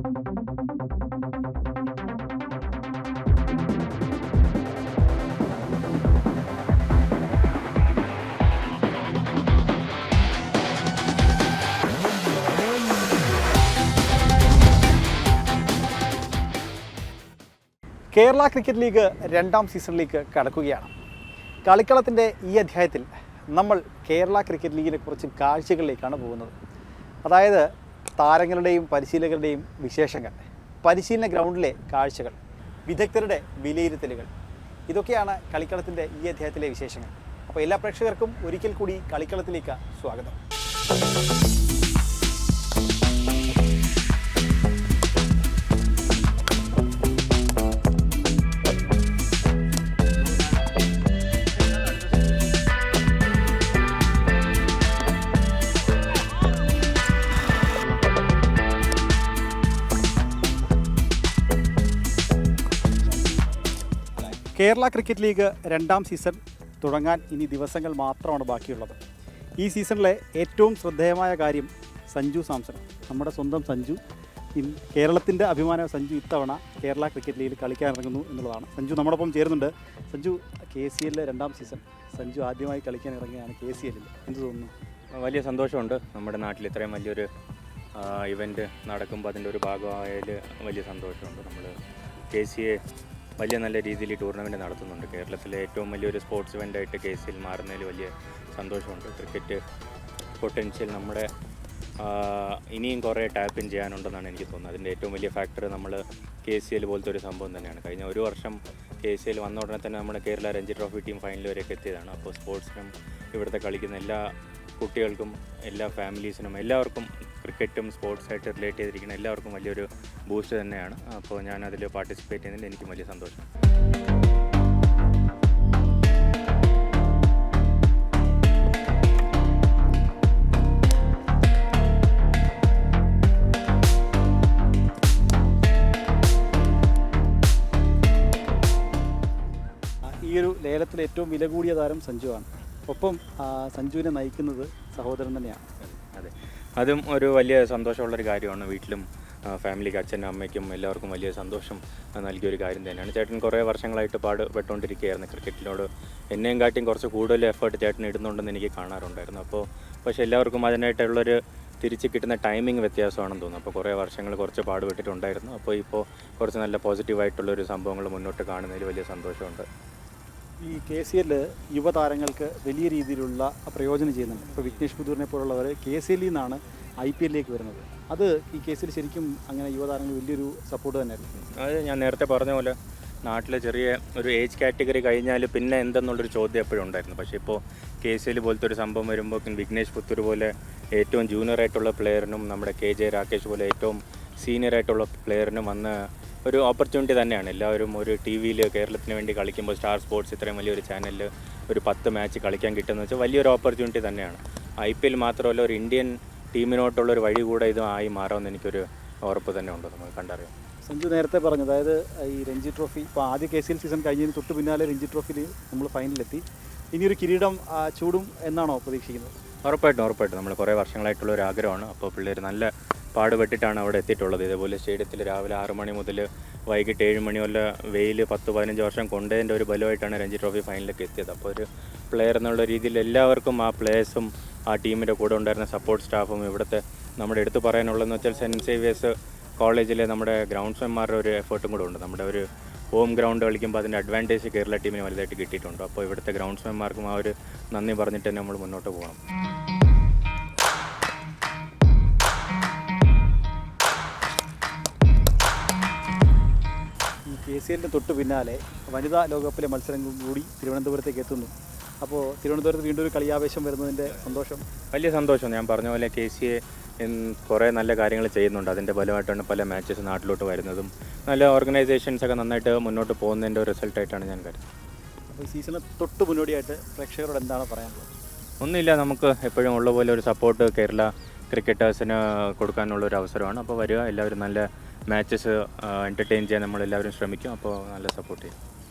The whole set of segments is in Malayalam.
കേരള ക്രിക്കറ്റ് ലീഗ് രണ്ടാം സീസണിലേക്ക് കടക്കുകയാണ്. കളിക്കളത്തിൻ്റെ ഈ അധ്യായത്തിൽ നമ്മൾ കേരള ക്രിക്കറ്റ് ലീഗിനെ കുറച്ച് കാഴ്ചകളിലേക്കാണ് പോകുന്നത്. അതായത് താരങ്ങളുടെയും പരിശീലകരുടെയും വിശേഷങ്ങൾ, പരിശീലന ഗ്രൗണ്ടിലെ കാഴ്ചകൾ, വിദഗ്ധരുടെ വിലയിരുത്തലുകൾ, ഇതൊക്കെയാണ് കളിക്കളത്തിൻ്റെ ഈ അധ്യായത്തിലെ വിശേഷങ്ങൾ. അപ്പോൾ എല്ലാ പ്രേക്ഷകർക്കും ഒരിക്കൽ കൂടി കളിക്കളത്തിലേക്ക് സ്വാഗതം. കേരള ക്രിക്കറ്റ് ലീഗ് രണ്ടാം സീസൺ തുടങ്ങാൻ ഇനി ദിവസങ്ങൾ മാത്രമാണ് ബാക്കിയുള്ളത്. ഈ സീസണിലെ ഏറ്റവും ശ്രദ്ധേയമായ കാര്യം സഞ്ജു സാംസൺ, നമ്മുടെ സ്വന്തം സഞ്ജു, കേരളത്തിൻ്റെ അഭിമാന സഞ്ജു ഇത്തവണ കേരള ക്രിക്കറ്റ് ലീഗിൽ കളിക്കാൻ ഇറങ്ങുന്നു എന്നുള്ളതാണ്. സഞ്ജു നമ്മോടൊപ്പം ചേരുന്നുണ്ട്. സഞ്ജു, KCL രണ്ടാം സീസൺ സഞ്ജു ആദ്യമായി കളിക്കാൻ ഇറങ്ങിയാണ് KCL. എന്ത് തോന്നുന്നു? വലിയ സന്തോഷമുണ്ട്. നമ്മുടെ നാട്ടിൽ ഇത്രയും വലിയൊരു ഇവൻറ്റ് നടക്കുമ്പോൾ അതിൻ്റെ ഒരു ഭാഗമായതിൽ വലിയ സന്തോഷമുണ്ട്. നമ്മൾ KCA വലിയ നല്ല രീതിയിൽ ഈ ടൂർണമെൻറ്റ് നടത്തുന്നുണ്ട്. കേരളത്തിലെ ഏറ്റവും വലിയൊരു സ്പോർട്സ് ഇവൻ്റായിട്ട് KCL മാറുന്നതിൽ വലിയ സന്തോഷമുണ്ട്. ക്രിക്കറ്റ് പൊട്ടൻഷ്യൽ നമ്മുടെ ഇനിയും കുറേ ടാപ്പ് ഇൻ ചെയ്യാനുണ്ടെന്നാണ് എനിക്ക് തോന്നുന്നത്. അതിൻ്റെ ഏറ്റവും വലിയ ഫാക്ടർ നമ്മൾ KCL പോലത്തെ ഒരു സംഭവം തന്നെയാണ്. കഴിഞ്ഞ ഒരു വർഷം KCL വന്ന ഉടനെ തന്നെ നമ്മുടെ Kerala Ranji trophy team final വരെയൊക്കെ എത്തിയതാണ്. അപ്പോൾ സ്പോർട്സിനും ഇവിടുത്തെ കളിക്കുന്ന എല്ലാ കുട്ടികൾക്കും എല്ലാ ഫാമിലീസിനും എല്ലാവർക്കും ക്രിക്കറ്റും സ്പോർട്സായിട്ട് റിലേറ്റ് ചെയ്തിരിക്കുന്ന എല്ലാവർക്കും വലിയൊരു ബൂസ്റ്റ് തന്നെയാണ്. അപ്പോൾ ഞാനതിൽ പാർട്ടിസിപ്പേറ്റ് ചെയ്യുന്നതിൽ എനിക്ക് വലിയ സന്തോഷം. ഈ ഒരു ലേലത്തിലെ ഏറ്റവും വില കൂടിയ താരം സഞ്ജുവാണ്. ഒപ്പം സഞ്ജുവിനെ നയിക്കുന്നത് സഹോദരൻ തന്നെയാണ്. അതെ, അതും ഒരു വലിയ സന്തോഷമുള്ളൊരു കാര്യമാണ്. വീട്ടിലും ഫാമിലിക്ക്, അച്ഛനും അമ്മയ്ക്കും എല്ലാവർക്കും വലിയ സന്തോഷം നൽകിയൊരു കാര്യം തന്നെയാണ്. ചേട്ടൻ കുറേ വർഷങ്ങളായിട്ട് പാടുപെട്ടുകൊണ്ടിരിക്കുകയായിരുന്നു ക്രിക്കറ്റിനോട്. എന്നെയും കാട്ടിയും കുറച്ച് കൂടുതൽ എഫേർട്ട് ചേട്ടൻ ഇടുന്നുണ്ടെന്ന് എനിക്ക് കാണാറുണ്ടായിരുന്നു. അപ്പോൾ പക്ഷേ എല്ലാവർക്കും അതിനായിട്ടുള്ളൊരു തിരിച്ച് കിട്ടുന്ന ടൈമിങ് വ്യത്യാസമാണെന്ന് തോന്നുന്നു. അപ്പോൾ കുറേ വർഷങ്ങൾ കുറച്ച് പാടുപെട്ടിട്ടുണ്ടായിരുന്നു. അപ്പോൾ ഇപ്പോൾ കുറച്ച് നല്ല പോസിറ്റീവായിട്ടുള്ളൊരു സംഭവങ്ങൾ മുന്നോട്ട് കാണുന്നതിൽ വലിയ സന്തോഷമുണ്ട്. ഈ KCL യുവതാരങ്ങൾക്ക് വലിയ രീതിയിലുള്ള പ്രയോജനം ചെയ്യുന്നുണ്ട്. ഇപ്പോൾ വിഘ്നേഷ് പുതൂരിനെ പോലുള്ളവർ KCL നിന്നാണ് IPL വരുന്നത്. അത് ഈ KCL ശരിക്കും അങ്ങനെ യുവതാരങ്ങൾ വലിയൊരു സപ്പോർട്ട് തന്നെയായിരുന്നു. അത് ഞാൻ നേരത്തെ പറഞ്ഞ പോലെ നാട്ടിലെ ചെറിയ ഒരു ഏജ് കാറ്റഗറി കഴിഞ്ഞാൽ പിന്നെ എന്തെന്നുള്ളൊരു ചോദ്യം എപ്പോഴും ഉണ്ടായിരുന്നു. പക്ഷേ ഇപ്പോൾ KCL പോലത്തെ ഒരു സംഭവം വരുമ്പോൾ വിഘ്നേഷ് പുത്തൂർ പോലെ ഏറ്റവും ജൂനിയറായിട്ടുള്ള പ്ലെയറിനും നമ്മുടെ KJ രാകേഷ് പോലെ ഏറ്റവും സീനിയറായിട്ടുള്ള പ്ലെയറിനും വന്ന ഒരു ഓപ്പർച്യൂണിറ്റി തന്നെയാണ്. എല്ലാവരും ഒരു TV കേരളത്തിന് വേണ്ടി കളിക്കുമ്പോൾ സ്റ്റാർ സ്പോർട്സ് ഇത്രയും വലിയൊരു ചാനലിൽ ഒരു 10 മാച്ച് കളിക്കാൻ കിട്ടുന്നത് വെച്ചാൽ വലിയൊരു ഓപ്പർച്യൂണിറ്റി തന്നെയാണ്. IPL മാത്രമല്ല, ഒരു ഇന്ത്യൻ ടീമിനോട്ടുള്ളൊരു വഴി കൂടെ ഇത് ആയി മാറുമെന്ന് എനിക്കൊരു ഉറപ്പ് തന്നെ ഉണ്ട്. നമ്മൾ കണ്ടറിയാം. സഞ്ജു നേരത്തെ പറഞ്ഞു, അതായത് ഈ രഞ്ജി ട്രോഫി ഇപ്പോൾ ആദ്യ KCL സീസൺ കഴിഞ്ഞതിന് തൊട്ട് പിന്നാലെ രഞ്ജി ട്രോഫിയിൽ നമ്മൾ ഫൈനലിലെത്തി. ഇനിയൊരു കിരീടം ചൂടും എന്നാണോ പ്രതീക്ഷിക്കുന്നത്? ഉറപ്പായിട്ടും നമ്മൾ കുറേ വർഷങ്ങളായിട്ടുള്ള ഒരു ആഗ്രഹമാണ്. അപ്പോൾ പിള്ളേർ നല്ല പാടുപെട്ടിട്ടാണ് അവിടെ എത്തിയിട്ടുള്ളത്. ഇതേപോലെ സ്റ്റേഡിയത്തിൽ രാവിലെ 6 മണി മുതൽ വൈകിട്ട് 7 മണി വരെ വെയിൽ 10-15 വർഷം കൊണ്ടതിൻ്റെ ഒരു ബലമായിട്ടാണ് രഞ്ജി ട്രോഫി ഫൈനലിലേക്ക് എത്തിയത്. അപ്പോൾ ഒരു പ്ലെയർ എന്നുള്ള രീതിയിൽ എല്ലാവർക്കും, ആ പ്ലേയേഴ്സും ആ ടീമിൻ്റെ കൂടെ ഉണ്ടായിരുന്ന സപ്പോർട്ട് സ്റ്റാഫും, ഇവിടുത്തെ നമ്മുടെ എടുത്തു പറയാനുള്ളതെന്ന് വെച്ചാൽ സെൻറ്റ് സേവിയേഴ്സ് കോളേജിലെ നമ്മുടെ ഗ്രൗണ്ട്സ്മാൻമാരുടെ ഒരു എഫേർട്ടും കൂടെ ഉണ്ട്. നമ്മുടെ ഒരു ഹോം ഗ്രൗണ്ട് കളിക്കുമ്പോൾ അതിൻ്റെ അഡ്വാൻറ്റേജ് കേരള ടീമിന് വലുതായിട്ട് കിട്ടിയിട്ടുണ്ട്. അപ്പോൾ ഇവിടുത്തെ ഗ്രൗണ്ട്സ്മാൻമാർക്കും ആ ഒരു നന്ദി പറഞ്ഞിട്ട് തന്നെ നമ്മൾ മുന്നോട്ട് പോകണം. KCL തൊട്ട് പിന്നാലെ വനിതാ ലോകകപ്പിലെ മത്സരങ്ങൾ കൂടി തിരുവനന്തപുരത്തേക്ക് എത്തുന്നു. അപ്പോൾ തിരുവനന്തപുരത്ത് വീണ്ടും ഒരു കളിയാവേശം വരുന്നതിൻ്റെ സന്തോഷം, വലിയ സന്തോഷം. ഞാൻ പറഞ്ഞ പോലെ KCA കുറേ നല്ല കാര്യങ്ങൾ ചെയ്യുന്നുണ്ട്. അതിൻ്റെ ഫലമായിട്ടാണ് പല മാച്ചസ് നാട്ടിലോട്ട് വരുന്നതും നല്ല ഓർഗനൈസേഷൻസൊക്കെ നന്നായിട്ട് മുന്നോട്ട് പോകുന്നതിൻ്റെ ഒരു റിസൾട്ടായിട്ടാണ് ഞാൻ കരുതുന്നത്. അപ്പോൾ ഈ സീസണ് തൊട്ട് മുന്നോടിയായിട്ട് പ്രേക്ഷകരോട് എന്താണ് പറയാനുള്ളത്? ഒന്നുമില്ല, നമുക്ക് എപ്പോഴും ഉള്ള പോലെ ഒരു സപ്പോർട്ട് കേരള ക്രിക്കറ്റേഴ്സിന് കൊടുക്കാനുള്ളൊരു അവസരമാണ്. അപ്പോൾ വരിക, എല്ലാവരും നല്ല മാച്ചസ് എൻ്റർടൈൻ ചെയ്യാൻ നമ്മളെല്ലാവരും ശ്രമിക്കും. അപ്പോൾ നല്ല സപ്പോർട്ട് ചെയ്യും.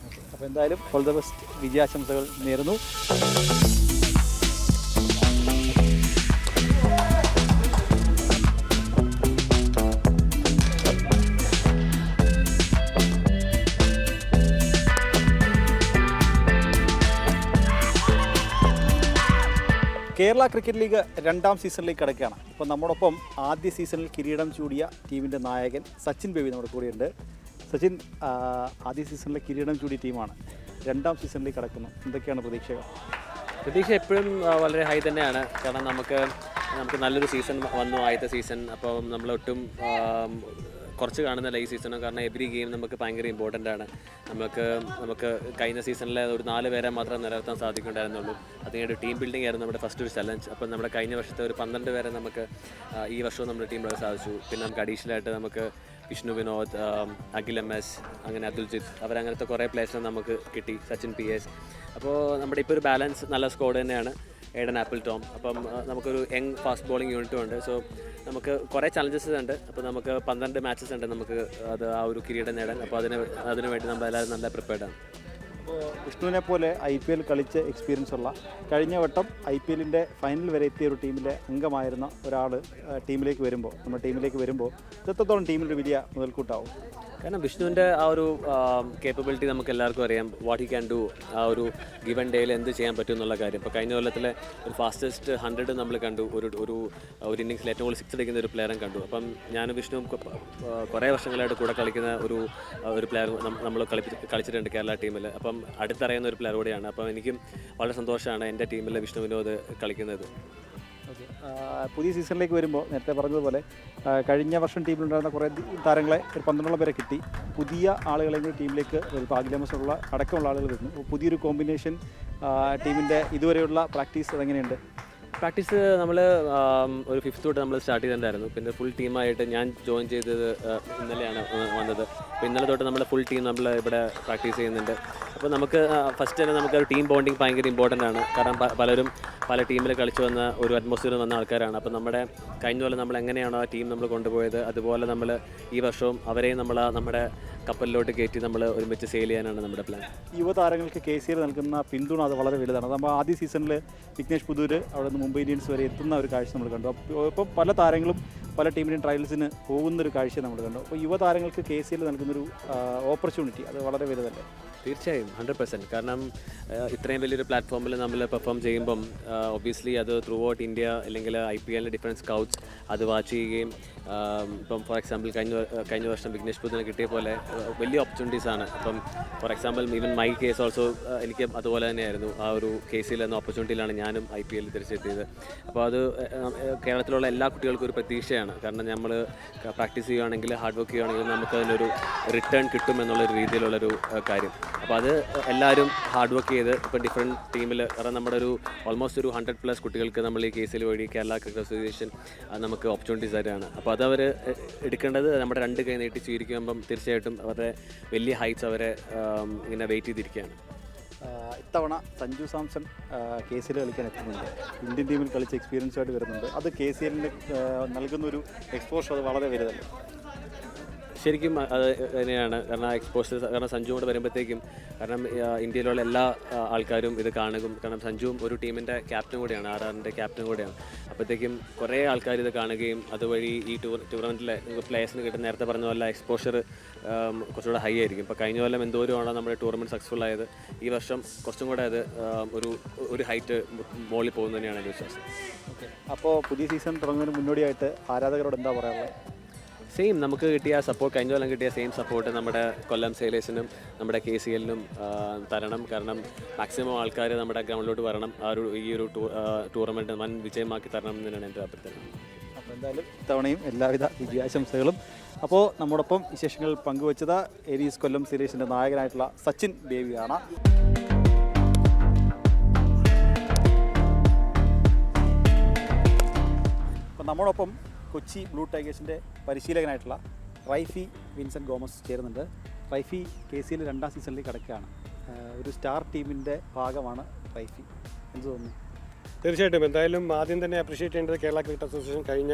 അപ്പോൾ എന്തായാലും ഓൾ ദ ബെസ്റ്റ്, വിജയാശംസകൾ നേരുന്നു. കേരള ക്രിക്കറ്റ് ലീഗ് രണ്ടാം സീസണിലേക്ക് കടക്കുകയാണ്. ഇപ്പോൾ നമ്മോടൊപ്പം ആദ്യ സീസണിൽ കിരീടം ചൂടിയ ടീമിൻ്റെ നായകൻ സച്ചിൻ ബേബി നമ്മുടെ കൂടെയുണ്ട്. സച്ചിൻ, ആദ്യ സീസണിലെ കിരീടം ചൂടിയ ടീമാണ്, രണ്ടാം സീസണിലേക്ക് കടക്കുന്നു. എന്തൊക്കെയാണ് പ്രതീക്ഷകൾ? പ്രതീക്ഷ എപ്പോഴും വളരെ ഹൈ തന്നെയാണ്. കാരണം നമുക്ക് നല്ലൊരു സീസൺ വന്നു, ആദ്യത്തെ സീസൺ. അപ്പോൾ നമ്മളൊട്ടും കുറച്ച് കാണുന്നില്ല ഈ സീസണും. കാരണം എവറി ഗെയിം നമുക്ക് ഭയങ്കര ഇമ്പോർട്ടൻ്റ് ആണ്. നമുക്ക് കഴിഞ്ഞ സീസണിൽ ഒരു 4 പേരെ മാത്രം നിലനിർത്താൻ സാധിക്കുന്നുണ്ടായിരുന്നുള്ളൂ. അതിൻ്റെ ടീം ബിൽഡിംഗ് ആയിരുന്നു നമ്മുടെ ഫസ്റ്റ് ഒരു ചലഞ്ച്. അപ്പം നമ്മുടെ കഴിഞ്ഞ വർഷത്തെ ഒരു 12 പേരെ നമുക്ക് ഈ വർഷവും നമ്മുടെ ടീമിൽ സാധിച്ചു. പിന്നെ നമുക്ക് അഡീഷണലായിട്ട് നമുക്ക് വിഷ്ണു വിനോദ്, അഖിൽ MS, അങ്ങനെ അതുൽജിത്ത്, അവരങ്ങനത്തെ കുറേ പ്ലേയേഴ്സിനെ നമുക്ക് കിട്ടി, സച്ചിൻ PS. അപ്പോൾ നമ്മുടെ ഇപ്പോൾ ഒരു ബാലൻസ് നല്ല സ്ക്വാഡ് തന്നെയാണ്. ഏഡൻ ആപ്പിൾ ടോം, അപ്പം നമുക്കൊരു യങ് ഫാസ്റ്റ് ബോളിംഗ് യൂണിറ്റും ഉണ്ട്. സോ നമുക്ക് കുറേ ചലഞ്ചസ് ഉണ്ട്. അപ്പോൾ നമുക്ക് 12 മാച്ചസ് ഉണ്ട് നമുക്ക് അത് ആ ഒരു കിരീടം നേടാൻ. അപ്പോൾ അതിന് വേണ്ടി നമ്മളെല്ലാവരും നല്ല പ്രിപ്പയർഡാണ്. അപ്പോൾ വിഷ്ണുവിനെ പോലെ IPL കളിച്ച് എക്സ്പീരിയൻസ് ഉള്ള, കഴിഞ്ഞ വട്ടം IPLൻ്റെ ഫൈനൽ വരെ എത്തിയ ഒരു ടീമിലെ അംഗമായിരുന്ന ഒരാൾ നമ്മുടെ ടീമിലേക്ക് വരുമ്പോൾ എത്രത്തോളം ടീമിലൊരു വലിയ മുതൽക്കൂട്ടാവും? കാരണം വിഷ്ണുവിൻ്റെ ആ ഒരു കേപ്പബിലിറ്റി നമുക്ക് എല്ലാവർക്കും അറിയാം. വാട്ട് ഹി ക്യാൻ ഡു, ആ ഒരു ഗിവൻ ഡേയിൽ എന്ത് ചെയ്യാൻ പറ്റും എന്നുള്ള കാര്യം. ഇപ്പോൾ കഴിഞ്ഞ കൊല്ലത്തിലെ ഒരു ഫാസ്റ്റസ്റ്റ് 100 നമ്മൾ കണ്ടു. ഒരു ഇന്നിങ്സിൽ ഏറ്റവും കൂടുതൽ 6 അടിക്കുന്ന ഒരു പ്ലെയറും കണ്ടു. അപ്പം ഞാനും വിഷ്ണുവും കുറേ വർഷങ്ങളായിട്ട് കൂടെ കളിക്കുന്ന ഒരു പ്ലെയർ നമ്മൾ കളിച്ചിട്ടുണ്ട് കേരള ടീമിൽ. അപ്പം അടുത്തറിയുന്ന ഒരു പ്ലെയർ കൂടിയാണ്. അപ്പം എനിക്കും വളരെ സന്തോഷമാണ് എൻ്റെ ടീമിൽ വിഷ്ണു വിനോദ് കളിക്കുന്നത്. ഓക്കെ, പുതിയ സീസണിലേക്ക് വരുമ്പോൾ നേരത്തെ പറഞ്ഞതുപോലെ കഴിഞ്ഞ വർഷം ടീമിലുണ്ടായിരുന്ന കുറേ താരങ്ങളെ ഒരു 12 പേരെ കിട്ടി. പുതിയ ആളുകളെ കൂടി ടീമിലേക്ക് വരുമ്പോൾ അഖിലമസുള്ള അടക്കമുള്ള ആളുകൾ വരുന്നു. പുതിയൊരു കോമ്പിനേഷൻ ടീമിൻ്റെ ഇതുവരെയുള്ള പ്രാക്ടീസ് അതെങ്ങനെയുണ്ട്? പ്രാക്ടീസ് നമ്മൾ ഒരു 5th തൊട്ട് നമ്മൾ സ്റ്റാർട്ട് ചെയ്തിട്ടുണ്ടായിരുന്നു. പിന്നെ ഫുൾ ടീമായിട്ട് ഞാൻ ജോയിൻ ചെയ്തത് ഇന്നലെയാണ് വന്നത്. അപ്പോൾ ഇന്നലെ തൊട്ട് നമ്മൾ ഫുൾ ടീം നമ്മൾ ഇവിടെ പ്രാക്ടീസ് ചെയ്യുന്നുണ്ട്. അപ്പോൾ നമുക്ക് ഫസ്റ്റ് തന്നെ നമുക്കൊരു ടീം ബോണ്ടിങ് ഭയങ്കര ഇമ്പോർട്ടൻ്റ് ആണ്. കാരണം പലരും പല ടീമിൽ കളിച്ചു വന്ന ഒരു അറ്റ്മോസ്ഫിയറിൽ വന്ന ആൾക്കാരാണ്. അപ്പോൾ നമ്മുടെ കഴിഞ്ഞ പോലെ നമ്മൾ എങ്ങനെയാണോ ആ ടീം നമ്മൾ കൊണ്ടുപോയത്, അതുപോലെ നമ്മൾ ഈ വർഷവും അവരെയും നമ്മുടെ കപ്പലിലോട്ട് കയറ്റി നമ്മൾ ഒരുമിച്ച് സെയിൽ ചെയ്യാനാണ് നമ്മുടെ പ്ലാൻ. യുവതാരങ്ങൾക്ക് KCL നൽകുന്ന പിന്തുണ അത് വളരെ വലുതാണ്. നമ്മൾ ആദ്യ സീസണിൽ വിഘ്നേഷ് പുതൂർ അവിടെ നിന്ന് മുംബൈ ഇന്ത്യൻസ് വരെ എത്തുന്ന ഒരു കാഴ്ച നമ്മൾ കണ്ടു. അപ്പോൾ ഇപ്പം പല താരങ്ങളും പല ടീമിൻ്റെയും ട്രയൽസിന് പോകുന്നൊരു കാഴ്ച നമ്മൾ കണ്ടു. അപ്പോൾ യുവതാരങ്ങൾക്ക് KCL നൽകുന്നൊരു ഓപ്പർച്യൂണിറ്റി അത് വളരെ വലുതല്ലേ? തീർച്ചയായും 100%. കാരണം ഇത്രയും വലിയൊരു പ്ലാറ്റ്ഫോമിൽ നമ്മൾ പെർഫോം ചെയ്യുമ്പം ഒബ്വിയസ്ലി അത് ത്രൂ ഔട്ട് ഇന്ത്യ അല്ലെങ്കിൽ IPL ഡിഫറെൻറ്റ് സ്കൗട്ട്സ് അത് വാച്ച് ചെയ്യുകയും ഇപ്പം ഫോർ എക്സാമ്പിൾ കഴിഞ്ഞ വർഷം വിഘ്നേഷ് പുതൂരിന് കിട്ടിയ പോലെ വലിയ ഓപ്പർച്യൂണിറ്റീസാണ്. അപ്പം for example even my case also എനിക്ക് അതുപോലെ തന്നെയായിരുന്നു. ആ ഒരു കേസിൽ എന്ന ഓപ്പർച്യൂണിറ്റിയിലാണ് ഞാനും IPL തിരിച്ചെത്തിയത്. അപ്പോൾ അത് കേരളത്തിലുള്ള എല്ലാ കുട്ടികൾക്കും ഒരു പ്രതീക്ഷയാണ്. കാരണം നമ്മൾ പ്രാക്ടീസ് ചെയ്യുകയാണെങ്കിൽ ഹാർഡ് വർക്ക് ചെയ്യുകയാണെങ്കിൽ നമുക്ക് അതിനൊരു റിട്ടേൺ കിട്ടും എന്നുള്ളൊരു രീതിയിലുള്ളൊരു കാര്യം. അപ്പോൾ അത് എല്ലാവരും ഹാർഡ് വർക്ക് ചെയ്ത് ഇപ്പോൾ ഡിഫറെൻറ്റ് ടീമിൽ, കാരണം നമ്മുടെ ഓൾമോസ്റ്റ് ഒരു 100+ കുട്ടികൾക്ക് നമ്മൾ ഈ കേസിൽ വഴി കേരള ക്രിക്കറ്റ് അസോസിയേഷൻ നമുക്ക് ഓപ്പർച്യൂണിറ്റീസ് ആയിട്ടാണ്. അപ്പോൾ അതവർ എടുക്കേണ്ടത് നമ്മുടെ 2 കൈ നീട്ടി സ്വീകരിക്കുമ്പം തീർച്ചയായിട്ടും അവരുടെ വലിയ ഹൈറ്റ്സ് അവരെ ഇങ്ങനെ വെയിറ്റ് ചെയ്തിരിക്കുകയാണ്. ഇത്തവണ സഞ്ജു സാംസൺ KCL കളിക്കാൻ എത്തുന്നുണ്ട്. ഇന്ത്യൻ ടീമിൽ കളിച്ച് എക്സ്പീരിയൻസ് ആയിട്ട് വരുന്നുണ്ട്. അത് KCLന് നൽകുന്നൊരു എക്സ്പോഷർ അത് വളരെ വലുതല്ലേ? ശരിക്കും അത് തന്നെയാണ്. കാരണം എക്സ്പോഷർ, കാരണം സഞ്ജു കൂടെ വരുമ്പോഴത്തേക്കും, കാരണം ഇന്ത്യയിലുള്ള എല്ലാ ആൾക്കാരും ഇത് കാണും. കാരണം സഞ്ജുവും ഒരു ടീമിൻ്റെ ക്യാപ്റ്റൻ കൂടിയാണ്, RRൻ്റെ ക്യാപ്റ്റൻ കൂടിയാണ്. അപ്പോഴത്തേക്കും കുറേ ആൾക്കാർ ഇത് കാണുകയും അതുവഴി ഈ ടൂർണമെൻറ്റിലെ പ്ലേയേഴ്സിന് കിട്ടുന്ന നേരത്തെ പറഞ്ഞ പോലെ എക്സ്പോഷർ കുറച്ചുകൂടെ ഹൈ ആയിരിക്കും. ഇപ്പോൾ കഴിഞ്ഞ കൊല്ലം എന്തോരമാണ് നമ്മുടെ ടൂർണമെൻറ്റ് സക്സസ്ഫുൾ ആയത്. ഈ വർഷം കുറച്ചും കൂടെ അത് ഒരു ഹൈറ്റ് മുകളിൽ പോകുന്നത് തന്നെയാണ് എൻ്റെ വിശ്വാസം. ഓക്കെ, അപ്പോൾ പുതിയ സീസൺ തുടങ്ങുന്നതിന് മുന്നോടിയായിട്ട് ആരാധകരോട് എന്താ പറയാനുള്ളത്? സെയിം നമുക്ക് കിട്ടിയ സപ്പോർട്ട്, കഴിഞ്ഞ കൊല്ലം കിട്ടിയ സെയിം സപ്പോർട്ട് നമ്മുടെ കൊല്ലം സെയിലേഴ്സിനും നമ്മുടെ KCLനും തരണം. കാരണം മാക്സിമം ആൾക്കാർ നമ്മുടെ ഗ്രൗണ്ടിലോട്ട് വരണം. ഈ ഒരു ടൂർണമെൻറ്റ് വൻ വിജയമാക്കി തരണം എന്ന് തന്നെയാണ് എൻ്റെ അഭ്യർത്ഥന. അപ്പോൾ എന്തായാലും ഇത്തവണയും എല്ലാവിധ വിജയാശംസകളും. അപ്പോൾ നമ്മോടൊപ്പം വിശേഷങ്ങൾ പങ്കുവച്ചത് ഏരീസ് കൊല്ലം സെയിലേഴ്സിൻ്റെ നായകനായിട്ടുള്ള സച്ചിൻ ബേബിയാണ്. അപ്പോൾ നമ്മോടൊപ്പം കൊച്ചി ബ്ലൂ ടൈഗേഴ്സിൻ്റെ പരിശീലകനായിട്ടുള്ള റൈഫി വിൻസെൻ്റ് ഗോമസ് ചേരുന്നുണ്ട്. റൈഫി KCL രണ്ടാം സീസണിലേക്ക് കടക്കുകയാണ്. ഒരു സ്റ്റാർ ടീമിൻ്റെ ഭാഗമാണ് റൈഫി. എന്ത് തോന്നുന്നു? തീർച്ചയായിട്ടും എന്തായാലും ആദ്യം തന്നെ അപ്രീഷിയേറ്റ് ചെയ്യേണ്ടത് കേരള ക്രിക്കറ്റ് അസോസിയേഷൻ കഴിഞ്ഞ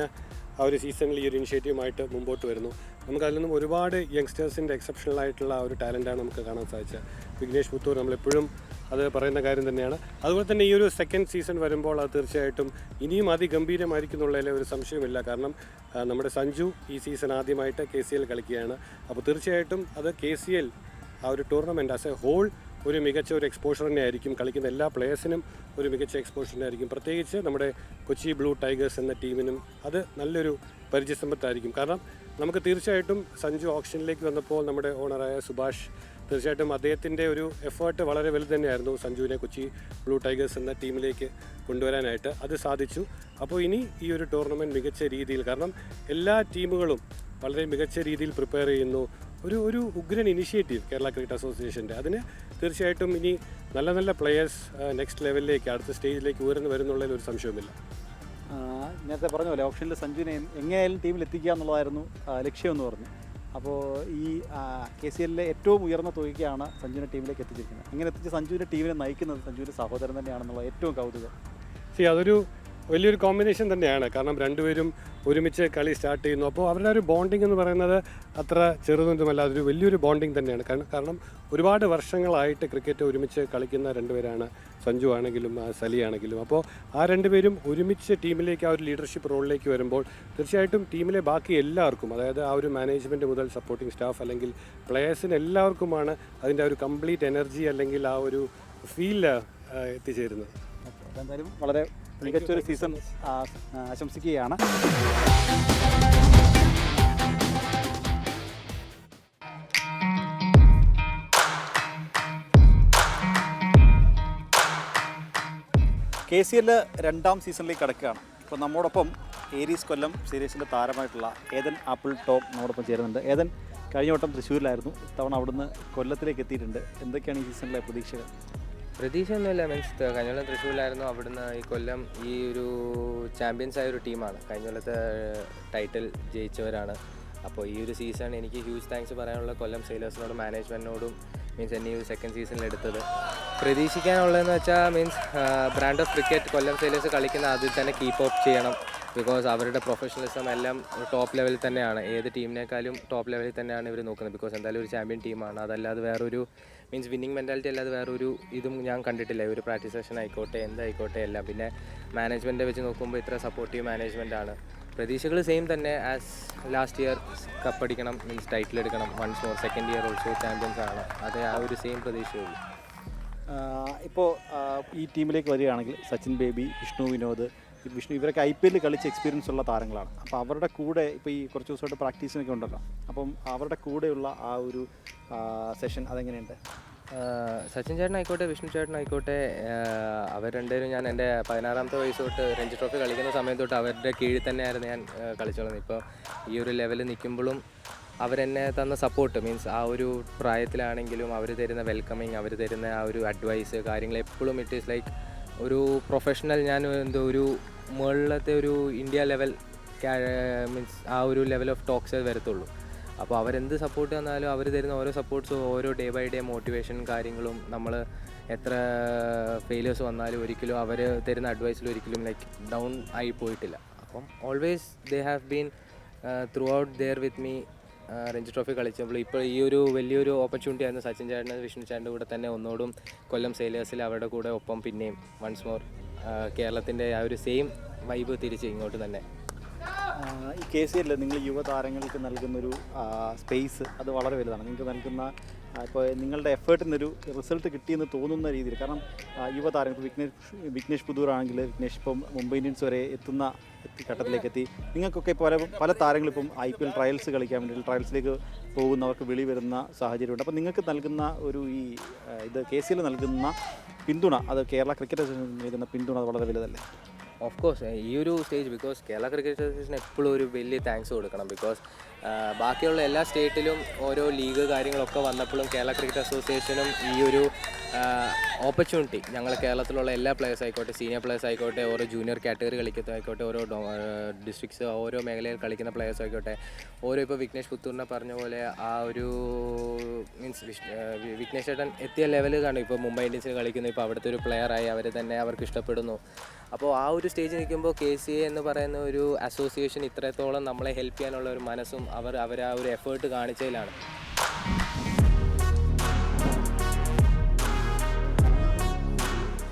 ആ ഒരു സീസണിൽ ഈ ഒരു ഇനിഷ്യേറ്റീവുമായിട്ട് മുമ്പോട്ട് വരുന്നു. നമുക്കതിൽ നിന്നും ഒരുപാട് യങ്സ്റ്റേഴ്സിൻ്റെ എക്സെപ്ഷണൽ ആയിട്ടുള്ള ഒരു ടാലൻറ്റാണ് നമുക്ക് കാണാൻ സാധിച്ചത്. വിഘ്നേഷ് പുത്തൂർ നമ്മളെപ്പോഴും അത് പറയുന്ന കാര്യം തന്നെയാണ്. അതുപോലെ തന്നെ ഈ ഒരു സെക്കൻഡ് സീസൺ വരുമ്പോൾ അത് തീർച്ചയായിട്ടും ഇനിയും അതിഗംഭീരമായിരിക്കും എന്നുള്ളതിൽ ഒരു സംശയമില്ല. കാരണം നമ്മുടെ സഞ്ജു ഈ സീസൺ ആദ്യമായിട്ട് KCL കളിക്കുകയാണ്. അപ്പോൾ തീർച്ചയായിട്ടും അത് KCL ആ ഒരു ടൂർണമെൻറ്റ് ആസ് എ ഹോൾ ഒരു മികച്ച ഒരു എക്സ്പോഷർ തന്നെ ആയിരിക്കും. കളിക്കുന്ന എല്ലാ പ്ലേയേഴ്സിനും ഒരു മികച്ച എക്സ്പോഷർ തന്നെ ആയിരിക്കും. പ്രത്യേകിച്ച് നമ്മുടെ കൊച്ചി ബ്ലൂ ടൈഗേഴ്സ് എന്ന ടീമിനും അത് നല്ലൊരു പരിചയസമ്പത്തായിരിക്കും. കാരണം നമുക്ക് തീർച്ചയായിട്ടും സഞ്ജു ഓപ്ഷനിലേക്ക് വന്നപ്പോൾ നമ്മുടെ ഓണറായ സുഭാഷ് തീർച്ചയായിട്ടും അദ്ദേഹത്തിൻ്റെ ഒരു എഫേർട്ട് വളരെ വലുത് തന്നെയായിരുന്നു സഞ്ജുവിനെ കൊച്ചി ബ്ലൂ ടൈഗേഴ്സ് എന്ന ടീമിലേക്ക് കൊണ്ടുവരാനായിട്ട്. അത് സാധിച്ചു. അപ്പോൾ ഇനി ഈ ഒരു ടൂർണമെൻറ്റ് മികച്ച രീതിയിൽ, കാരണം എല്ലാ ടീമുകളും വളരെ മികച്ച രീതിയിൽ പ്രിപ്പയർ ചെയ്യുന്നു. ഒരു ഉഗ്രൻ ഇനിഷ്യേറ്റീവ് കേരള ക്രിക്കറ്റ് അസോസിയേഷൻ്റെ. അതിന് തീർച്ചയായിട്ടും ഇനി നല്ല നല്ല പ്ലെയേഴ്സ് നെക്സ്റ്റ് ലെവലിലേക്ക് അടുത്ത സ്റ്റേജിലേക്ക് ഉയർന്നു വരുന്നുള്ളതിൽ ഒരു സംശയവുമില്ല. നേരത്തെ പറഞ്ഞ പോലെ ഓപ്ഷനിൽ സഞ്ജുവിനെ എങ്ങനെയായാലും ടീമിൽ എത്തിക്കുക എന്നുള്ളതായിരുന്നു ലക്ഷ്യമെന്ന് പറഞ്ഞു. അപ്പോൾ ഈ KCLലെ ഏറ്റവും ഉയർന്ന തുകയ്ക്കാണ് സഞ്ജുവിനെ ടീമിലേക്ക് എത്തിച്ചിരിക്കുന്നത്. അങ്ങനെ എത്തിച്ച് സഞ്ജുവിൻ്റെ ടീമിനെ നയിക്കുന്നത് സഞ്ജുവിൻ്റെ സഹോദരൻ തന്നെയാണെന്നുള്ള ഏറ്റവും കൗതുകം. അതൊരു വലിയൊരു കോമ്പിനേഷൻ തന്നെയാണ്. കാരണം രണ്ടുപേരും ഒരുമിച്ച് കളി സ്റ്റാർട്ട് ചെയ്യുന്നു. അപ്പോൾ അവരുടെ ഒരു ബോണ്ടിങ് എന്ന് പറയുന്നത് അത്ര ചെറുതൊന്നുമല്ല, അതൊരു വലിയൊരു ബോണ്ടിങ് തന്നെയാണ്. കാരണം ഒരുപാട് വർഷങ്ങളായിട്ട് ക്രിക്കറ്റ് ഒരുമിച്ച് കളിക്കുന്ന രണ്ടുപേരാണ്, സഞ്ജു ആണെങ്കിലും സലി ആണെങ്കിലും. അപ്പോൾ ആ രണ്ടുപേരും ഒരുമിച്ച് ടീമിലേക്ക് ആ ഒരു ലീഡർഷിപ്പ് റോളിലേക്ക് വരുമ്പോൾ തീർച്ചയായിട്ടും ടീമിലെ ബാക്കി എല്ലാവർക്കും, അതായത് ആ ഒരു മാനേജ്മെൻറ്റ് മുതൽ സപ്പോർട്ടിംഗ് സ്റ്റാഫ് അല്ലെങ്കിൽ പ്ലെയേഴ്സിന് എല്ലാവർക്കുമാണ് അതിൻ്റെ ഒരു കംപ്ലീറ്റ് എനർജി അല്ലെങ്കിൽ ആ ഒരു ഫീൽ എത്തിച്ചേരുന്നത്. എന്തായാലും വളരെ മികച്ചൊരു സീസൺ ആശംസിക്കുകയാണ്. KCL രണ്ടാം സീസണിലേക്ക് കടക്കുകയാണ്. ഇപ്പോൾ നമ്മോടൊപ്പം ഏരീസ് കൊല്ലം സീരീസിൻ്റെ താരമായിട്ടുള്ള ഏതൻ ആപ്പിൾ ടോം നമ്മോടൊപ്പം ചേരുന്നുണ്ട്. ഏതൻ കഴിഞ്ഞ വട്ടം തൃശ്ശൂരിലായിരുന്നു, ഇത്തവണ അവിടുന്ന് കൊല്ലത്തിലേക്ക് എത്തിയിട്ടുണ്ട്. എന്തൊക്കെയാണ് ഈ സീസണിലെ പ്രതീക്ഷകൾ? പ്രതീക്ഷയൊന്നുമില്ല. മീൻസ് കഴിഞ്ഞ കൊല്ലം തൃശ്ശൂരിലായിരുന്നു, അവിടുന്ന് ഈ കൊല്ലം ഈ ഒരു ചാമ്പ്യൻസ് ആയ ഒരു ടീമാണ്. കഴിഞ്ഞ കൊല്ലത്തെ ടൈറ്റിൽ ജയിച്ചവരാണ്. അപ്പോൾ ഈ ഒരു സീസൺ എനിക്ക് ഹ്യൂജ് താങ്ക്സ് പറയാനുള്ള കൊല്ലം സെയിലേഴ്സിനോടും മാനേജ്മെൻറ്റിനോടും. മീൻസ് എന്നെ ഈ സെക്കൻഡ് സീസണിൽ എടുത്തത് പ്രതീക്ഷിക്കാനുള്ളതെന്ന് വെച്ചാൽ means brand of cricket Kollam sailors കളിക്കുന്ന അതിൽ തന്നെ കീപ്പ് അപ്പ് ചെയ്യണം. ബിക്കോസ് അവരുടെ പ്രൊഫഷണലിസം എല്ലാം ടോപ്പ് ലെവലിൽ തന്നെയാണ്. ഏത് ടീമിനേക്കാളും ടോപ്പ് ലെവലിൽ തന്നെയാണ് ഇവർ നോക്കുന്നത്. ബിക്കോസ് എന്തായാലും ഒരു ചാമ്പ്യൻ ടീമാണ്. അതല്ലാതെ വേറൊരു മീൻസ് വിന്നിങ് മെൻറ്റാലിറ്റി അല്ലാതെ വേറൊരു ഇതും ഞാൻ കണ്ടിട്ടില്ല. ഒരു പ്രാക്ടീസ് സെഷൻ ആയിക്കോട്ടെ എന്തായിക്കോട്ടെ എല്ലാം. പിന്നെ മാനേജ്മെൻറ്റ് വെച്ച് നോക്കുമ്പോൾ ഇത്ര സപ്പോർട്ടീവ് മാനേജ്മെൻറ്റാണ്. പ്രതീക്ഷകൾ സെയിം തന്നെ ആസ് ലാസ്റ്റ് ഇയർ. കപ്പടിക്കണം, മീൻസ് ടൈറ്റിൽ എടുക്കണം. Once more second year also champions ആണ്. അത് ആ ഒരു സെയിം പ്രതീക്ഷയുള്ളൂ. ഇപ്പോൾ ഈ ടീമിലേക്ക് വരികയാണെങ്കിൽ സച്ചിൻ ബേബി, വിഷ്ണു വിനോദ്, ഇവരൊക്കെ IPL കളിച്ച് എക്സ്പീരിയൻസ് ഉള്ള താരങ്ങളാണ്. അപ്പോൾ അവരുടെ കൂടെ ഇപ്പോൾ ഈ കുറച്ച് ദിവസമായിട്ട് പ്രാക്ടീസിനൊക്കെ ഉണ്ടല്ലോ, അപ്പം അവരുടെ കൂടെയുള്ള ആ ഒരു സെഷൻ അതെങ്ങനെയുണ്ട്? സച്ചിൻ ചേട്ടനായിക്കോട്ടെ വിഷ്ണു ചേട്ടനായിക്കോട്ടെ, അവർ രണ്ടുപേരും ഞാൻ എൻ്റെ 16ാമത്തെ വയസ്സ് തൊട്ട് രഞ്ജി ട്രോഫി കളിക്കുന്ന സമയത്ത് തൊട്ട് അവരുടെ കീഴിൽ തന്നെയായിരുന്നു ഞാൻ കളിച്ചോളുന്നത്. ഇപ്പോൾ ഈ ഒരു ലെവലിൽ നിൽക്കുമ്പോഴും അവരെന്നെ തന്ന സപ്പോർട്ട്, മീൻസ് ആ ഒരു പ്രായത്തിലാണെങ്കിലും അവർ തരുന്ന വെൽക്കമിങ്, അവർ തരുന്ന ആ ഒരു അഡ്വൈസ് കാര്യങ്ങൾ എപ്പോഴും ഇറ്റ് ഈസ് ലൈക്ക് ഒരു പ്രൊഫഷണൽ. ഞാൻ എന്തോ ഒരു മുകളിലത്തെ ഒരു ഇന്ത്യ ലെവൽ മീൻസ് ആ ഒരു ലെവൽ ഓഫ് ടോക്സേ വരത്തുള്ളൂ. അപ്പോൾ അവരെന്ത് സപ്പോർട്ട് തന്നാലും അവർ തരുന്ന ഓരോ സപ്പോർട്ട്സും ഓരോ ഡേ ബൈ ഡേ മോട്ടിവേഷൻ കാര്യങ്ങളും, നമ്മൾ എത്ര ഫെയിലിയേഴ്സ് വന്നാലും ഒരിക്കലും അവർ തരുന്ന അഡ്വൈസിൽ ഒരിക്കലും ലൈക്ക് ഡൗൺ ആയി പോയിട്ടില്ല. അപ്പം always they have been throughout there with me. Ranji trophy കളിച്ചപ്പോൾ ഇപ്പോൾ ഈ ഒരു വലിയൊരു ഓപ്പർച്യൂണിറ്റി ആയിരുന്നു സച്ചിൻ ചേട്ടന് വിഷ്ണു ചേട്ടൻ്റെ കൂടെ തന്നെ ഒന്നോടും കൊല്ലം സെയിലേഴ്സിൽ അവരുടെ കൂടെ ഒപ്പം പിന്നെയും വൺസ് മോർ കേരളത്തിൻ്റെ ആ ഒരു സെയിം വൈബ് തിരിച്ച് ഇങ്ങോട്ട് തന്നെ. ഈ KCL നിങ്ങൾ യുവതാരങ്ങൾക്ക് നൽകുന്നൊരു സ്പേസ് അത് വളരെ വലുതാണ്. നിങ്ങൾക്ക് നൽകുന്ന ഇപ്പോൾ നിങ്ങളുടെ എഫേർട്ടിനൊരു റിസൾട്ട് കിട്ടിയെന്ന് തോന്നുന്ന രീതിയിൽ. കാരണം യുവതാരങ്ങൾ വിഘ്നേഷ് പുതൂർ ആണെങ്കിൽ വിഘ്നേഷ് ഇപ്പം മുംബൈ ഇന്ത്യൻസ് വരെ ഘട്ടത്തിലേക്ക് എത്തി. നിങ്ങൾക്കൊക്കെ പല താരങ്ങളിപ്പം IPL ട്രയൽസ് കളിക്കാൻ വേണ്ടി ട്രയൽസിലേക്ക് പോകുന്നവർക്ക് വിളി വരുന്ന സാഹചര്യമുണ്ട്. അപ്പോൾ നിങ്ങൾക്ക് നൽകുന്ന ഒരു ഇത് KCL നൽകുന്ന പിന്തുണ, അത് കേരള ക്രിക്കറ്റ് അസോസിയേഷൻ നൽകുന്ന പിന്തുണ അത് വളരെ വലുതല്ലേ? ഓഫ് കോഴ്സ് ഈ ഒരു stage because Kerala cricket association എപ്പോഴും ഒരു വലിയ താങ്ക്സ് കൊടുക്കണം. ബിക്കോസ് ബാക്കിയുള്ള എല്ലാ സ്റ്റേറ്റിലും ഓരോ ലീഗ് കാര്യങ്ങളൊക്കെ വന്നപ്പോഴും കേരള ക്രിക്കറ്റ് അസോസിയേഷനും ഈ ഒരു ഓപ്പർച്യൂണിറ്റി ഞങ്ങൾ കേരളത്തിലുള്ള എല്ലാ പ്ലേയേഴ്സ് ആയിക്കോട്ടെ, സീനിയർ പ്ലേയേഴ്സ് ആയിക്കോട്ടെ, ഓരോ ജൂനിയർ കാറ്റഗറി കളിക്കുന്നതായിക്കോട്ടെ, ഓരോ ഡിസ്ട്രിക്ട്സ് ഓരോ മേഖലയിൽ കളിക്കുന്ന പ്ലേയേഴ്സ് ആയിക്കോട്ടെ, ഓരോ ഇപ്പോൾ വിഘ്നേഷ് പുത്തൂറിനെ പറഞ്ഞ പോലെ ആ ഒരു മീൻസ് വിഘ്നേഷ് ചേട്ടൻ എത്തിയ ലെവൽ കാണും. ഇപ്പോൾ മുംബൈ ഇന്ത്യൻസിൽ കളിക്കുന്നു, ഇപ്പോൾ അവിടുത്തെ ഒരു പ്ലെയറായി, അവർ തന്നെ അവർക്ക് ഇഷ്ടപ്പെടുന്നു. അപ്പോൾ ആ ഒരു സ്റ്റേജ് നിൽക്കുമ്പോൾ KCA എന്ന് പറയുന്ന ഒരു അസോസിയേഷൻ ഇത്രത്തോളം നമ്മളെ ഹെൽപ്പ് ചെയ്യാനുള്ള ഒരു മനസ്സും അവർ ആ ഒരു എഫേർട്ട് കാണിച്ചതിലാണ്.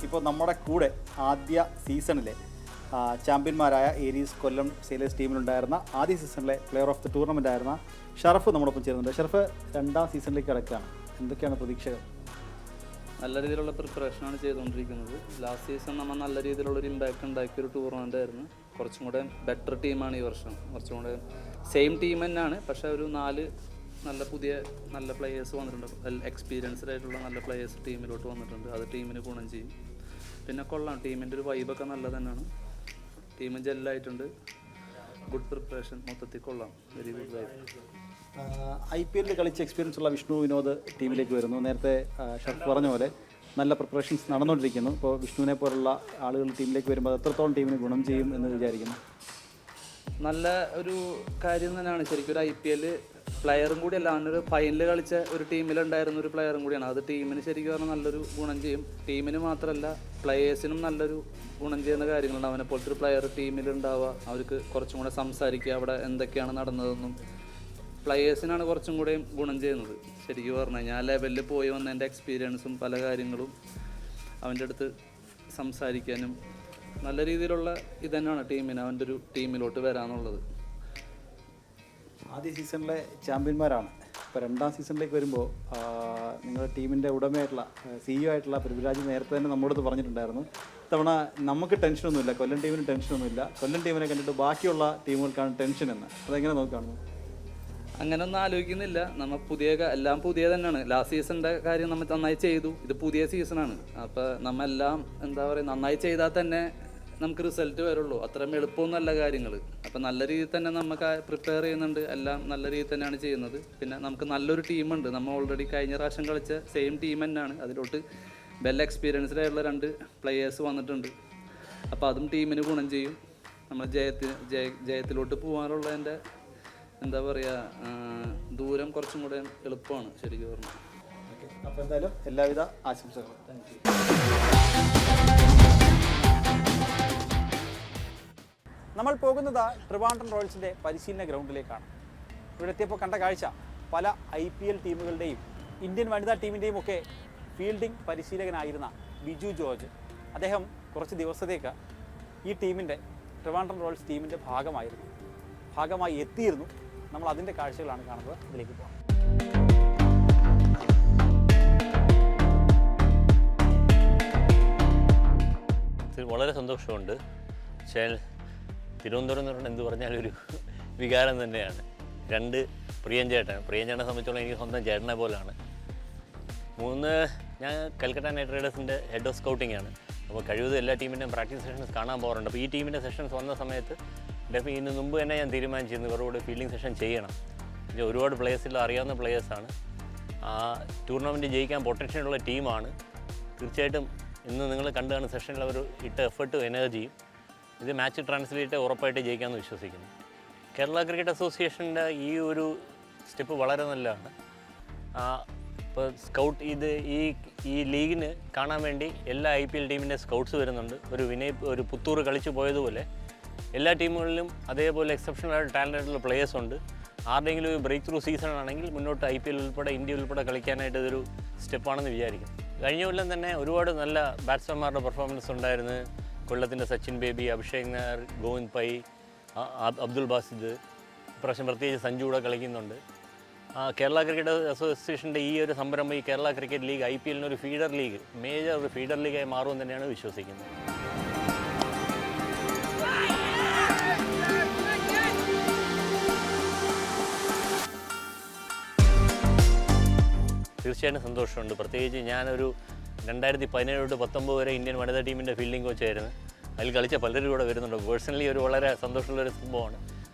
ഇപ്പോൾ നമ്മുടെ കൂടെ ആദ്യ സീസണിലെ ചാമ്പ്യന്മാരായ ഏരീസ് കൊല്ലം സെയിലേഴ്സ് ടീമിലുണ്ടായിരുന്ന ആദ്യ സീസണിലെ പ്ലെയർ ഓഫ് ദി ടൂർണമെൻ്റ് ആയിരുന്ന ഷറഫ് നമ്മോടൊപ്പം ചേരുന്നുണ്ട്. ഷറഫ് രണ്ടാം സീസണിലേക്ക് കിടക്കുകയാണ്. എന്തൊക്കെയാണ് പ്രതീക്ഷകൾ? നല്ല രീതിയിലുള്ള പ്രിപ്പറേഷനാണ് ചെയ്തുകൊണ്ടിരിക്കുന്നത്. ലാസ്റ്റ് സീസൺ നമ്മൾ നല്ല രീതിയിലുള്ളൊരു ഇമ്പാക്റ്റ് ഉണ്ടാക്കിയൊരു ടൂർണമെൻ്റ് ആയിരുന്നു. കുറച്ചും കൂടെ ബെറ്റർ ടീമാണ് ഈ വർഷം. കുറച്ചും കൂടെ സെയിം ടീം തന്നെയാണ്, പക്ഷേ ഒരു 4 നല്ല പ്ലെയേഴ്സ് വന്നിട്ടുണ്ട്. എക്സ്പീരിയൻസ്ഡ് ആയിട്ടുള്ള നല്ല പ്ലെയേഴ്സ് ടീമിലോട്ട് വന്നിട്ടുണ്ട്. അത് ടീമിന് ഗുണം ചെയ്യും. പിന്നെ കൊള്ളാം, ടീമിൻ്റെ ഒരു വൈബൊക്കെ നല്ല തന്നെയാണ്. ടീം ജെല്ലായിട്ടുണ്ട്. ഗുഡ് പ്രിപ്പറേഷൻ, മൊത്തത്തിൽ കൊള്ളാം. Very good vibe. IPL കളിച്ച് എക്സ്പീരിയൻസ് ഉള്ള വിഷ്ണു വിനോദ് ടീമിലേക്ക് വരുന്നു. നേരത്തെ ഷർഫ് പറഞ്ഞ പോലെ നല്ല പ്രിപ്പറേഷൻസ് നടന്നുകൊണ്ടിരിക്കുന്നു. ഇപ്പോൾ വിഷ്ണുവിനെ പോലുള്ള ആളുകൾ ടീമിലേക്ക് വരുമ്പോൾ അത് എത്രത്തോളം ടീമിന് ഗുണം ചെയ്യും എന്ന് വിചാരിക്കുന്നു? നല്ല ഒരു കാര്യം തന്നെയാണ്. ശരിക്കും ഒരു IPL പ്ലെയറും കൂടിയല്ല, അവനൊരു ഫൈനൽ കളിച്ച ഒരു ടീമിലുണ്ടായിരുന്ന ഒരു പ്ലെയറും കൂടിയാണ്. അത് ടീമിന് ശരിക്കും പറഞ്ഞാൽ നല്ലൊരു ഗുണം ചെയ്യും. ടീമിന് മാത്രമല്ല പ്ലെയേഴ്സിനും നല്ലൊരു ഗുണം ചെയ്യുന്ന കാര്യങ്ങളുണ്ട്. അവനെ പോലത്തെ ഒരു പ്ലെയർ ടീമിലുണ്ടാവുക, അവർക്ക് കുറച്ചും കൂടെ സംസാരിക്കുക, അവിടെ എന്തൊക്കെയാണ് നടന്നതെന്നും പ്ലെയേഴ്സിനാണ് കുറച്ചും കൂടെയും ഗുണം ചെയ്യുന്നത്. ശരിക്കും പറഞ്ഞു കഴിഞ്ഞാൽ ആ ലെവലിൽ പോയി വന്നതിൻ്റെ എക്സ്പീരിയൻസും പല കാര്യങ്ങളും അവൻ്റെ അടുത്ത് സംസാരിക്കാനും നല്ല രീതിയിലുള്ള ഇതന്നെയാണ് ടീമിന് അവൻ്റെ ഒരു ടീമിലോട്ട് വരാനുള്ളത്. ആദ്യ സീസണിലെ ചാമ്പ്യന്മാരാണ്. ഇപ്പോൾ 2ാം സീസണിലേക്ക് വരുമ്പോൾ നിങ്ങളുടെ ടീമിൻ്റെ ഉടമയായിട്ടുള്ള CEO ആയിട്ടുള്ള പൃഥ്വിരാജ് നേരത്തെ തന്നെ നമ്മളോട് പറഞ്ഞിട്ടുണ്ടായിരുന്നു, ഇത്തവണ നമുക്ക് ടെൻഷനൊന്നുമില്ല, കൊല്ലം ടീമിന് ടെൻഷനൊന്നുമില്ല, കൊല്ലം ടീമിനെ കണ്ടിട്ട് ബാക്കിയുള്ള ടീമുകൾക്കാണ് ടെൻഷൻ എന്ന്. അതെങ്ങനെ നോക്കുകയാണെന്ന്? അങ്ങനെ ഒന്നും ആലോചിക്കുന്നില്ല. നമ്മൾ എല്ലാം പുതിയ തന്നെയാണ്. ലാസ്റ്റ് സീസണിൻ്റെ കാര്യം നമ്മൾ നന്നായി ചെയ്തു. ഇത് പുതിയ സീസണാണ്. അപ്പോൾ നമ്മളെല്ലാം എന്താ പറയുക, നന്നായി ചെയ്താൽ തന്നെ നമുക്ക് റിസൾട്ട് വരുള്ളൂ. അത്രയും എളുപ്പമൊന്നുമല്ല കാര്യങ്ങൾ. അപ്പോൾ നല്ല രീതിയിൽ തന്നെ നമുക്ക് പ്രിപ്പയർ ചെയ്യുന്നുണ്ട്. എല്ലാം നല്ല രീതിയിൽ തന്നെയാണ് ചെയ്യുന്നത്. പിന്നെ നമുക്ക് നല്ലൊരു ടീമുണ്ട്. നമ്മൾ ഓൾറെഡി കഴിഞ്ഞ പ്രാവശ്യം കളിച്ച സെയിം ടീം തന്നെയാണ്. അതിലോട്ട് വെൽ എക്സ്പീരിയൻസ്ഡ് ആയിട്ടുള്ള 2 പ്ലെയേഴ്സ് വന്നിട്ടുണ്ട്. അപ്പോൾ അതും ടീമിന് ഗുണം ചെയ്യും. നമ്മൾ ജയത്തിലോട്ട് പോകാനുള്ളതിൻ്റെ എന്താ പറയുക, ദൂരം കുറച്ചും കൂടെ എളുപ്പമാണ് ശരിക്കും പറഞ്ഞാൽ. ഓക്കെ, അപ്പോൾ എന്തായാലും എല്ലാവിധ ആശംസകളും. Thank you. നമ്മൾ പോകുന്നത് ട്രിവാൻഡ്രം റോയൽസിൻ്റെ പരിശീലന ഗ്രൗണ്ടിലേക്കാണ്. ഇവിടെ എത്തിയപ്പോൾ കണ്ട കാഴ്ച പല IPL ടീമുകളുടെയും ഇന്ത്യൻ വനിതാ ടീമിൻ്റെയും ഒക്കെ ഫീൽഡിംഗ് പരിശീലകനായിരുന്ന ബിജു ജോർജ്. അദ്ദേഹം കുറച്ച് ദിവസത്തേക്ക് ഈ ടീമിൻ്റെ ട്രിവാൻഡ്രം റോയൽസ് ടീമിൻ്റെ ഭാഗമായി എത്തിയിരുന്നു. നമ്മൾ അതിൻ്റെ കാഴ്ചകളാണ് കാണുന്നത്. അതിലേക്ക് പോകാം. വളരെ സന്തോഷമുണ്ട്. പക്ഷേ തിരുവനന്തപുരം എന്ന് പറഞ്ഞാൽ എന്ത് പറഞ്ഞാലും ഒരു വികാരം തന്നെയാണ്. 2 പ്രിയഞ്ചേട്ടനെ സംബന്ധിച്ചോളം എനിക്ക് സ്വന്തം ചേട്ടനെ പോലാണ്. 3 ഞാൻ കൽക്കട്ട നൈറ്റ് റൈഡേഴ്സിൻ്റെ ഹെഡ് ഓഫ് സ്കൗട്ടിംഗ് ആണ്. അപ്പോൾ കഴിവതും എല്ലാ ടീമിൻ്റെയും പ്രാക്ടീസ് സെഷൻസ് കാണാൻ പോകാറുണ്ട്. അപ്പോൾ ഈ ടീമിൻ്റെ സെഷൻസ് വന്ന സമയത്ത് ഇതിന് മുമ്പ് തന്നെ ഞാൻ തീരുമാനിച്ചിരുന്നു ഇവരോട് ഫീൽഡിംഗ് സെഷൻ ചെയ്യണം. ഒരുപാട് പ്ലേയേഴ്സിൽ അറിയാവുന്ന പ്ലേയേഴ്സാണ്. ആ ടൂർണമെൻറ്റ് ജയിക്കാൻ പൊട്ടൻഷ്യലുള്ള ടീമാണ്. തീർച്ചയായിട്ടും ഇന്ന് നിങ്ങൾ കണ്ടുകാണുന്ന സെഷനിൽ അവർ ഇട്ട എഫർട്ടും എനർജിയും ഇത് മാച്ച് ട്രാൻസ്ലേറ്റ് ഉറപ്പായിട്ട് ജയിക്കാമെന്ന് വിശ്വസിക്കുന്നു. കേരള ക്രിക്കറ്റ് അസോസിയേഷൻ്റെ ഈ ഒരു സ്റ്റെപ്പ് വളരെ നല്ലതാണ്. ഇപ്പോൾ സ്കൗട്ട് ഈ ലീഗിന് കാണാൻ വേണ്ടി എല്ലാ IPL ടീമിൻ്റെ സ്കൗട്ട്സ് വരുന്നുണ്ട്. ഒരു പുത്തൂർ കളിച്ചു പോയതുപോലെ എല്ലാ ടീമുകളിലും അതേപോലെ എക്സെപ്ഷണൽ ടാലൻറ്റുള്ള പ്ലേയേഴ്സ് ഉണ്ട്. ആരുടെയെങ്കിലും ഒരു ബ്രേക്ക് ത്രൂ സീസൺ ആണെങ്കിൽ മുന്നോട്ട് IPL ഉൾപ്പെടെ ഇന്ത്യ ഉൾപ്പെടെ കളിക്കാനായിട്ട് ഇതൊരു സ്റ്റെപ്പാണെന്ന് വിചാരിക്കും. കഴിഞ്ഞ കൊല്ലം തന്നെ ഒരുപാട് നല്ല ബാറ്റ്സ്മാൻമാരുടെ പെർഫോമൻസ് ഉണ്ടായിരുന്നു. കൊല്ലത്തിൻ്റെ സച്ചിൻ ബേബി, അഭിഷേക് നായർ, ഗോവിന്ദ് പൈ, അബ്ദുൽ ബാസിദ്, ഇപ്രാവശ്യം പ്രത്യേകിച്ച് സഞ്ജു കൂടെ കളിക്കുന്നുണ്ട്. കേരള ക്രിക്കറ്റ് അസോസിയേഷൻ്റെ ഈ ഒരു സംരംഭം ഈ കേരള ക്രിക്കറ്റ് ലീഗ് IPL ഒരു ഫീഡർ ലീഗ്, മേജർ ഒരു ഫീഡർ ലീഗായി മാറുമെന്ന് തന്നെയാണ് വിശ്വസിക്കുന്നത്. തീർച്ചയായിട്ടും സന്തോഷമുണ്ട്. പ്രത്യേകിച്ച് ഞാനൊരു 2017 തൊട്ട് 19 വരെ ഇന്ത്യൻ വനിതാ ടീമിൻ്റെ ഫീൽഡിംഗ് കോച്ചായിരുന്നു. അതിൽ കളിച്ച പലരും കൂടെ വരുന്നുണ്ട്. പേഴ്സണലി ഒരു വളരെ സന്തോഷമുള്ളൊരു സംഭവമാണ്.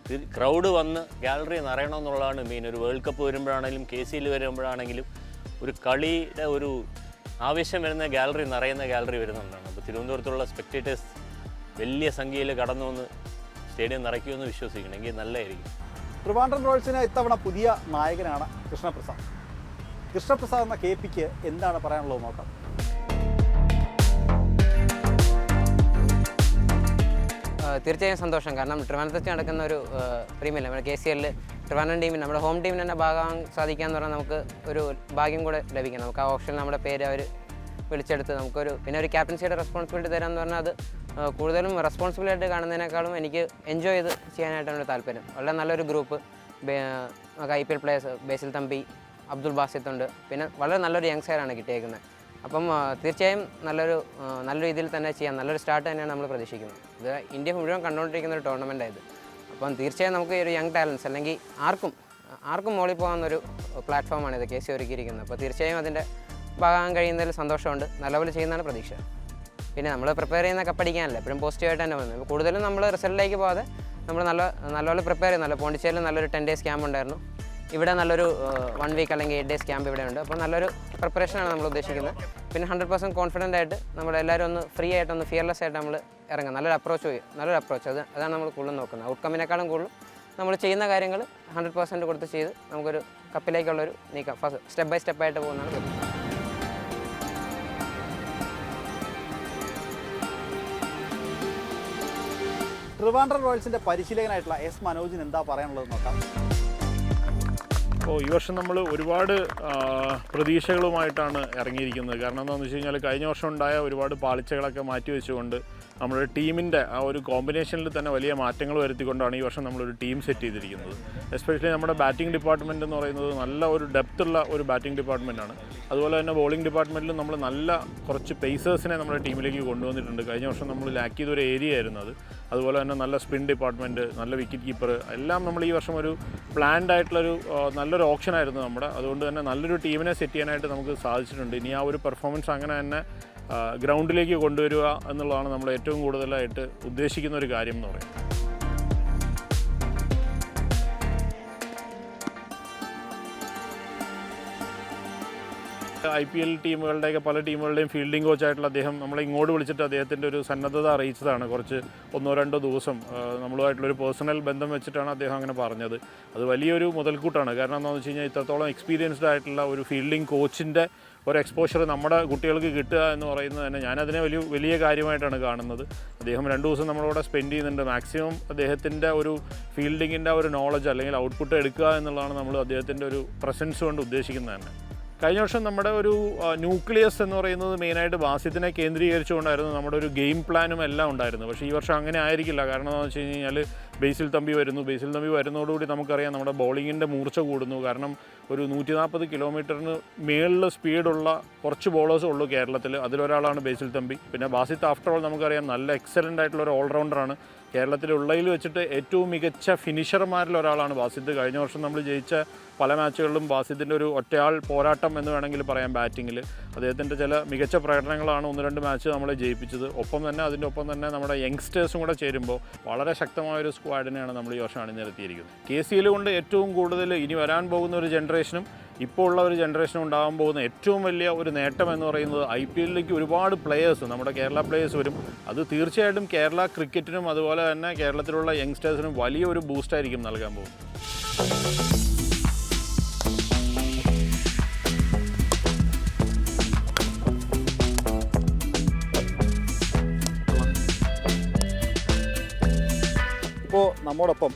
ക്രൗഡ് വന്ന് ഗാലറി നിറയണമെന്നുള്ളതാണ് മെയിൻ. ഒരു വേൾഡ് കപ്പ് വരുമ്പോഴാണെങ്കിലും KCL വരുമ്പോഴാണെങ്കിലും ഒരു കളിയുടെ ഒരു ആവേശം വരുന്ന ഗാലറി നിറയുന്ന ഗാലറി വരുന്നുണ്ടാണ്. അപ്പോൾ തിരുവനന്തപുരത്തുള്ള സ്പെക്ടേറ്റേഴ്സ് വലിയ സംഖ്യയിൽ കടന്നു വന്ന് സ്റ്റേഡിയം നിറയ്ക്കുമെന്ന് വിശ്വസിക്കണമെങ്കിൽ നല്ലതായിരിക്കും. ട്രിവാൻഡ്രം റോയൽസിന് ഇത്തവണ പുതിയ നായകനാണ് കൃഷ്ണപ്രസാദ്. കൃഷ്ണപ്രസാദ് എന്ന KPക്ക് എന്താണ് പറയാനുള്ളത് നോക്കാം. തീർച്ചയായും സന്തോഷം. കാരണം ട്രിവാൻഡ്രത്ത് വെച്ച് നടക്കുന്ന ഒരു പ്രീമിയർ നമ്മുടെ KCL ട്രിവാൻഡ്രം ടീമിന് നമ്മുടെ ഹോം ടീമിന് തന്നെ ഭാഗമാകാൻ സാധിക്കുക എന്ന് പറഞ്ഞാൽ നമുക്ക് ഒരു ഭാഗ്യം കൂടെ ലഭിക്കും. നമുക്ക് ആ ഓപ്ഷനിൽ നമ്മുടെ പേര് അവർ വിളിച്ചെടുത്ത് പിന്നെ ഒരു ക്യാപ്റ്റൻസിയുടെ റെസ്പോൺസിബിലിറ്റി തരാമെന്ന് പറഞ്ഞാൽ അത് കൂടുതലും റെസ്പോൺസിബിലിറ്റി കാണുന്നതിനേക്കാളും എനിക്ക് എൻജോയ് ചെയ്ത് ചെയ്യാനായിട്ടാണ് താല്പര്യം. വളരെ നല്ലൊരു ഗ്രൂപ്പ് നമുക്ക് IPL പ്ലേയേഴ്സ് ബേസിൽ തമ്പി, അബ്ദുൽ ബാസിത്ത് ഉണ്ട്. പിന്നെ വളരെ നല്ലൊരു യങ്സ്റ്ററാണ് കിട്ടിയേക്കുന്നത്. അപ്പം തീർച്ചയായും നല്ല രീതിയിൽ തന്നെ ചെയ്യാം, നല്ലൊരു സ്റ്റാർട്ട് തന്നെയാണ് നമ്മൾ പ്രതീക്ഷിക്കുന്നത്. ഇത് ഇന്ത്യ മുഴുവൻ കണ്ടുകൊണ്ടിരിക്കുന്ന ഒരു ടൂർണമെൻറ്റായത്. അപ്പം തീർച്ചയായും നമുക്ക് ഒരു യങ് ടാലൻസ് അല്ലെങ്കിൽ ആർക്കും മോളിൽ പോകാവുന്നൊരു പ്ലാറ്റ്ഫോമാണ് ഇത് KC ഒരുക്കിയിരിക്കുന്നത്. അപ്പോൾ തീർച്ചയായും അതിൻ്റെ ഭാഗം കഴിയുന്നതിൽ സന്തോഷമുണ്ട്. നല്ലപോലെ ചെയ്യുന്നതാണ് പ്രതീക്ഷ. പിന്നെ നമ്മൾ പ്രിപ്പയർ ചെയ്യുന്ന കപ്പടിക്കാനല്ല, എപ്പോഴും പോസിറ്റീവായിട്ട് തന്നെ വന്നത്. കൂടുതലും നമ്മൾ റിസൾട്ടിലേക്ക് പോകാതെ നമ്മൾ നല്ലപോലെ പ്രിപ്പയർ ചെയ്യുന്നല്ലോ. പോണ്ടിച്ചേരിയിൽ നല്ലൊരു 10 days ക്യാമ്പ് ഉണ്ടായിരുന്നു. ഇവിടെ നല്ലൊരു 1 week അല്ലെങ്കിൽ 8 days ക്യാമ്പ് ഇവിടെ ഉണ്ട്. അപ്പോൾ നല്ലൊരു പ്രിപ്പറേഷനാണ് നമ്മൾ ഉദ്ദേശിക്കുന്നത്. പിന്നെ 100% കോൺഫിഡൻ്റ് ആയിട്ട് നമ്മളെല്ലാവരും ഒന്ന് ഫ്രീ ആയിട്ടൊന്ന് ഫിയർലെസ് ആയിട്ട് നമ്മൾ ഇറങ്ങും. നല്ലൊരു അപ്രോച്ച് അതാണ് നമ്മൾ കൂടുതലും നോക്കുന്നത്. ഔട്ട്കമ്മിനേക്കാളും കൂടുതലും നമ്മൾ ചെയ്യുന്ന കാര്യങ്ങൾ 100% കൊടുത്ത് ചെയ്ത് നമുക്കൊരു കപ്പിലേക്കുള്ളൊരു നീക്കം സ്റ്റെപ്പ് ബൈ സ്റ്റെപ്പായിട്ട് പോകുന്നതാണ് പ്രതീക്ഷ. ട്രിവാൻഡ്രം റോയൽസിൻ്റെ പരിശീലകനായിട്ടുള്ള S. മനോജിന് എന്താ പറയാനുള്ളത് നോക്കാം. അപ്പോൾ ഈ വർഷം നമ്മൾ ഒരുപാട് പ്രതീക്ഷകളുമായിട്ടാണ് ഇറങ്ങിയിരിക്കുന്നത്. കാരണം എന്താണെന്ന് വെച്ച് കഴിഞ്ഞാൽ കഴിഞ്ഞ വർഷം ഉണ്ടായ ഒരുപാട് പാളിച്ചകളൊക്കെ മാറ്റിവെച്ചുകൊണ്ട് നമ്മുടെ ടീമിൻ്റെ ആ ഒരു കോമ്പിനേഷനിൽ തന്നെ വലിയ മാറ്റങ്ങൾ വരുത്തിക്കൊണ്ടാണ് ഈ വർഷം നമ്മളൊരു ടീം സെറ്റ് ചെയ്തിരിക്കുന്നത്. എസ്പെഷ്യലി നമ്മുടെ ബാറ്റിംഗ് ഡിപ്പാർട്ട്മെൻറ്റ് എന്ന് പറയുന്നത് നല്ല ഒരു ഡെപ്തുള്ള ഒരു ബാറ്റിംഗ് ഡിപ്പാർട്ട്മെൻറ്റാണ്. അതുപോലെ തന്നെ ബോളിംഗ് ഡിപ്പാർട്ട്മെൻറ്റിലും നമ്മൾ നല്ല കുറച്ച് പേസേഴ്സിനെ നമ്മുടെ ടീമിലേക്ക് കൊണ്ടുവന്നിട്ടുണ്ട്. കഴിഞ്ഞ വർഷം നമ്മൾ ലാക്ക് ചെയ്തൊരു ഏരിയ ആയിരുന്നു അത്. അതുപോലെ തന്നെ നല്ല സ്പിൻ ഡിപ്പാർട്ട്മെൻറ്റ്, നല്ല വിക്കറ്റ് കീപ്പർ, എല്ലാം നമ്മൾ ഈ വർഷം ഒരു പ്ലാൻഡ് ആയിട്ടുള്ളൊരു നല്ലൊരു ഓപ്ഷനായിരുന്നു നമ്മുടെ. അതുകൊണ്ട് തന്നെ നല്ലൊരു ടീമിനെ സെറ്റ് ചെയ്യാനായിട്ട് നമുക്ക് സാധിച്ചിട്ടുണ്ട്. ഇനി ആ ഒരു പെർഫോമൻസ് അങ്ങനെ തന്നെ ഗ്രൗണ്ടിലേക്ക് കൊണ്ടുവരിക എന്നുള്ളതാണ് നമ്മൾ ഏറ്റവും കൂടുതലായിട്ട് ഉദ്ദേശിക്കുന്ന ഒരു കാര്യം എന്ന് പറയുന്നത്. IPL ടീമുകളുടെയൊക്കെ പല ടീമുകളുടെയും ഫീൽഡിംഗ് കോച്ചായിട്ടുള്ള അദ്ദേഹം നമ്മളെ ഇങ്ങോട്ട് വിളിച്ചിട്ട് അദ്ദേഹത്തിൻ്റെ ഒരു സന്നദ്ധത അറിയിച്ചതാണ്. കുറച്ച് 1-2 ദിവസം നമ്മളുമായിട്ടുള്ളൊരു പേഴ്സണൽ ബന്ധം വെച്ചിട്ടാണ് അദ്ദേഹം അങ്ങനെ പറഞ്ഞത്. അത് വലിയൊരു മുതൽക്കൂട്ടാണ്. കാരണം എന്താണെന്ന് വെച്ച് കഴിഞ്ഞാൽ ഇത്രത്തോളം എക്സ്പീരിയൻസ്ഡ് ആയിട്ടുള്ള ഒരു ഫീൽഡിംഗ് കോച്ചിൻ്റെ ഒരു എക്സ്പോഷർ നമ്മുടെ കുട്ടികൾക്ക് കിട്ടുക എന്ന് പറയുന്നത് തന്നെ ഞാനതിനെ വലിയ കാര്യമായിട്ടാണ് കാണുന്നത്. അദ്ദേഹം 2 ദിവസം നമ്മളോട് സ്പെൻഡ് ചെയ്യുന്നുണ്ട്. മാക്സിമം അദ്ദേഹത്തിൻ്റെ ഒരു ഫീൽഡിങ്ങിൻ്റെ ഒരു നോളജ് അല്ലെങ്കിൽ ഔട്ട്പുട്ട് എടുക്കുക എന്നുള്ളതാണ് നമ്മൾ അദ്ദേഹത്തിൻ്റെ ഒരു പ്രസൻസ് കൊണ്ട് ഉദ്ദേശിക്കുന്നത് തന്നെ. കഴിഞ്ഞ വർഷം നമ്മുടെ ഒരു ന്യൂക്ലിയസ് എന്ന് പറയുന്നത് മെയിനായിട്ട് ബാസിത്തിനെ കേന്ദ്രീകരിച്ചുകൊണ്ടായിരുന്നു നമ്മുടെ ഒരു ഗെയിം പ്ലാനും എല്ലാം ഉണ്ടായിരുന്നു. പക്ഷേ ഈ വർഷം അങ്ങനെ ആയിരിക്കില്ല. കാരണം എന്താണെന്ന് വെച്ച് കഴിഞ്ഞാൽ ബേസിൽ തമ്പി വരുന്നതോടുകൂടി നമുക്കറിയാം നമ്മുടെ ബോളിങ്ങിൻ്റെ മൂർച്ച കൂടുന്നു. കാരണം ഒരു 140 കിലോമീറ്ററിന് മേളിൽ സ്പീഡുള്ള കുറച്ച് ബോളേഴ്സ് ഉള്ളൂ കേരളത്തിൽ. അതിലൊരാളാണ് ബേസിൽ തമ്പി. പിന്നെ ബാസിത്ത് ആഫ്റ്റർ ഓൾ നമുക്കറിയാം നല്ല എക്സലൻ്റ് ആയിട്ടുള്ള ഒരു ഓൾറൗണ്ടറാണ്. കേരളത്തിലുള്ളതിൽ വെച്ചിട്ട് ഏറ്റവും മികച്ച ഫിനിഷർമാരിൽ ഒരാളാണ് ബാസിത്ത്. കഴിഞ്ഞ വർഷം നമ്മൾ ജയിച്ച പല മാച്ചുകളിലും ബാസിത്തിൻ്റെ ഒരു ഒറ്റയാൾ പോരാട്ടം എന്ന് വേണമെങ്കിൽ പറയാം ബാറ്റിങ്ങിൽ. അദ്ദേഹത്തിൻ്റെ ചില മികച്ച പ്രകടനങ്ങളാണ് 1-2 മാച്ച് നമ്മളെ ജയിപ്പിച്ചത്. അതിൻ്റെ ഒപ്പം തന്നെ നമ്മുടെ യങ്സ്റ്റേഴ്സും കൂടെ ചേരുമ്പോൾ വളരെ ശക്തമായൊരു സ്ക്വാഡിനെയാണ് നമ്മൾ ഈ വർഷം അണിനിരത്തിയിരിക്കുന്നത്. KCL കൊണ്ട് ഏറ്റവും കൂടുതൽ ഇനി വരാൻ പോകുന്ന ഒരു ജനറേഷനും ഇപ്പോൾ ഉള്ള ഒരു ജനറേഷനും ഉണ്ടാകാൻ പോകുന്ന ഏറ്റവും വലിയ ഒരു നേട്ടം എന്ന് പറയുന്നത് IPLലേക്ക് ഒരുപാട് പ്ലെയേഴ്സ് നമ്മുടെ കേരള പ്ലെയേഴ്സ് വരും. അത് തീർച്ചയായിട്ടും കേരള ക്രിക്കറ്റിനും അതുപോലെ തന്നെ കേരളത്തിലുള്ള യങ്സ്റ്റേഴ്സിനും വലിയൊരു ബൂസ്റ്റായിരിക്കും നൽകാൻ പോകുന്നത്. ഇപ്പോൾ നമ്മോടൊപ്പം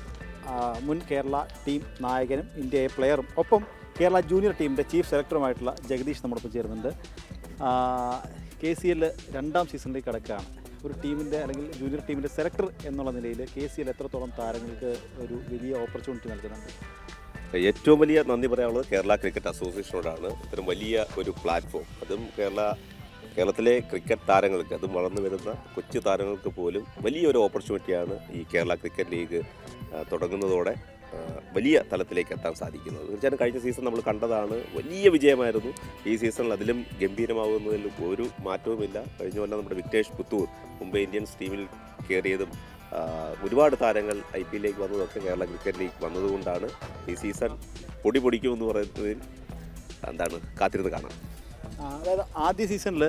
മുൻ കേരള ടീം നായകനും ഇന്ത്യ എ പ്ലെയറും ഒപ്പം കേരള ജൂനിയർ ടീമിൻ്റെ ചീഫ് സെലക്ടറുമായിട്ടുള്ള ജഗദീഷ് നമ്മോടൊപ്പം ചേരുന്നുണ്ട്. KCL 2ാം സീസണിലേക്ക് കടക്കുകയാണ്. ഒരു ടീമിൻ്റെ അല്ലെങ്കിൽ ജൂനിയർ ടീമിൻ്റെ സെലക്ടർ എന്നുള്ള നിലയിൽ KCL എത്രത്തോളം താരങ്ങൾക്ക് ഒരു വലിയ ഓപ്പർച്യൂണിറ്റി നൽകുന്നുണ്ട്? ഏറ്റവും വലിയ നന്ദി പറയാനുള്ളത് കേരള ക്രിക്കറ്റ് അസോസിയേഷനോടാണ്. ഇത്തരം വലിയ ഒരു പ്ലാറ്റ്ഫോം, അതും കേരളത്തിലെ ക്രിക്കറ്റ് താരങ്ങൾക്ക്, അതും വളർന്നു വരുന്ന കൊച്ചു താരങ്ങൾക്ക് പോലും വലിയൊരു ഓപ്പർച്യൂണിറ്റിയാണ് ഈ കേരള ക്രിക്കറ്റ് ലീഗ് തുടങ്ങുന്നതോടെ വലിയ തലത്തിലേക്ക് എത്താൻ സാധിക്കുന്നത്. തീർച്ചയായും കഴിഞ്ഞ സീസൺ നമ്മൾ കണ്ടതാണ്, വലിയ വിജയമായിരുന്നു. ഈ സീസണിൽ അതിലും ഗംഭീരമാകുന്നതിൽ ഒരു മാറ്റവുമില്ല. കഴിഞ്ഞ കൊല്ലം നമ്മുടെ വിക്ടേഷ് പുത്തൂർ മുംബൈ ഇന്ത്യൻസ് ടീമിൽ കയറിയതും ഒരുപാട് താരങ്ങൾ IPLലേക്ക് വന്നതൊക്കെ കേരള ക്രിക്കറ്റ് ലീഗ് വന്നതുകൊണ്ടാണ്. ഈ സീസൺ പൊടിക്കുമെന്ന് പറയുന്നതിൽ കാത്തിരുന്ന് കാണാം. അതായത് ആദ്യ സീസണിൽ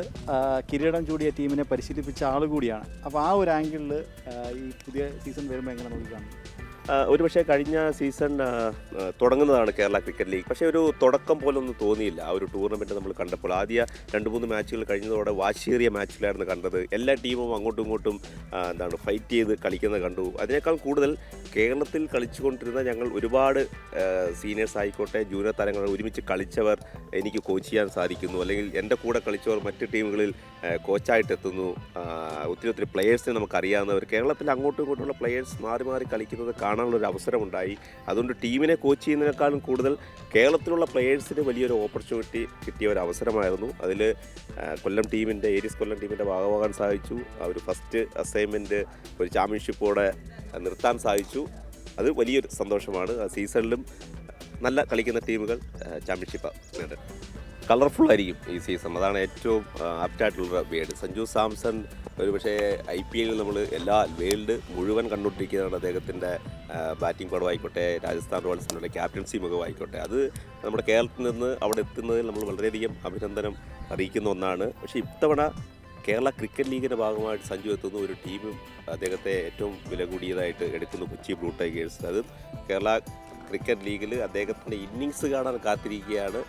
കിരീടം ചൂടിയ ടീമിനെ പരിശീലിപ്പിച്ച ആൾ കൂടിയാണ്. അപ്പോൾ ആ ഒരു ആംഗിളിൽ ഈ പുതിയ സീസൺ വരുമ്പോൾ എങ്ങനെ നോക്കി കാണും? ഒരുപക്ഷെ കഴിഞ്ഞ സീസൺ തുടങ്ങുന്നതാണ് കേരള ക്രിക്കറ്റ് ലീഗ്. പക്ഷേ ഒരു തുടക്കം പോലൊന്നും തോന്നിയില്ല ആ ഒരു ടൂർണമെൻറ്റ് നമ്മൾ കണ്ടപ്പോൾ. ആദ്യ 2-3 മാച്ചുകൾ കഴിഞ്ഞതോടെ വാശിയേറിയ മാച്ചിലായിരുന്നു കണ്ടത്. എല്ലാ ടീമും അങ്ങോട്ടും ഇങ്ങോട്ടും ഫൈറ്റ് ചെയ്ത് കളിക്കുന്നത് കണ്ടു. അതിനേക്കാൾ കൂടുതൽ കേരളത്തിൽ കളിച്ചുകൊണ്ടിരുന്ന ഞങ്ങൾ ഒരുപാട് സീനിയേഴ്സ് ആയിക്കോട്ടെ ജൂനിയർ താരങ്ങൾ ഒരുമിച്ച് കളിച്ചവർ എനിക്ക് കോച്ച് ചെയ്യാൻ സാധിക്കുന്നു, അല്ലെങ്കിൽ എൻ്റെ കൂടെ കളിച്ചവർ മറ്റ് ടീമുകളിൽ കോച്ചായിട്ടെത്തുന്നു. ഒത്തിരി പ്ലെയേഴ്സിനെ നമുക്കറിയാവുന്നവർ കേരളത്തിൽ അങ്ങോട്ടും ഇങ്ങോട്ടുള്ള പ്ലെയേഴ്സ് മാറി കളിക്കുന്നത് കാണാൻ കാണാനുള്ളൊരു അവസരമുണ്ടായി. അതുകൊണ്ട് ടീമിനെ കോച്ച് ചെയ്യുന്നതിനേക്കാളും കൂടുതൽ കേരളത്തിലുള്ള പ്ലെയേഴ്സിന് വലിയൊരു ഓപ്പർച്യൂണിറ്റി കിട്ടിയ ഒരു അവസരമായിരുന്നു. അതിൽ കൊല്ലം ടീമിൻ്റെ ഏരീസ് കൊല്ലം ടീമിൻ്റെ ഭാഗമാകാൻ സാധിച്ചു. ആ ഒരു ഫസ്റ്റ് അസൈൻമെൻറ്റ് ഒരു ചാമ്പ്യൻഷിപ്പോടെ നിർത്താൻ സാധിച്ചു. അത് വലിയൊരു സന്തോഷമാണ്. സീസണിലും നല്ല കളിക്കുന്ന ടീമുകൾ ചാമ്പ്യൻഷിപ്പ് നേടും. കളർഫുള്ളായിരിക്കും ഈ സീസൺ, അതാണ് ഏറ്റവും ആപ്റ്റായിട്ടുള്ള വേർഡ്. സഞ്ജു സാംസൺ ഒരു പക്ഷേ IPL നമ്മൾ എല്ലാ വേൾഡ് മുഴുവൻ കണ്ടുകൊണ്ടിരിക്കുന്നതാണ്. അദ്ദേഹത്തിൻ്റെ ബാറ്റിംഗ് പടമായിക്കോട്ടെ, രാജസ്ഥാൻ റോയൽസിൻ്റെ ക്യാപ്റ്റൻസി മികവായിക്കോട്ടെ, അത് നമ്മുടെ കേരളത്തിൽ നിന്ന് അവിടെ എത്തുന്നതിൽ നമ്മൾ വളരെയധികം അഭിനന്ദനം അറിയിക്കുന്ന ഒന്നാണ്. പക്ഷേ ഇത്തവണ കേരള ക്രിക്കറ്റ് ലീഗിൻ്റെ ഭാഗമായിട്ട് സഞ്ജു എത്തുന്ന ഒരു ടീമും അദ്ദേഹത്തെ ഏറ്റവും വില കൂടിയതായിട്ട് എടുക്കുന്നു, കൊച്ചി ബ്ലൂ ടൈഗേഴ്സ്. അത് കേരള ക്രിക്കറ്റ് ലീഗിൽ അദ്ദേഹത്തിൻ്റെ ഇന്നിങ്സ് കാണാൻ കാത്തിരിക്കുകയാണ്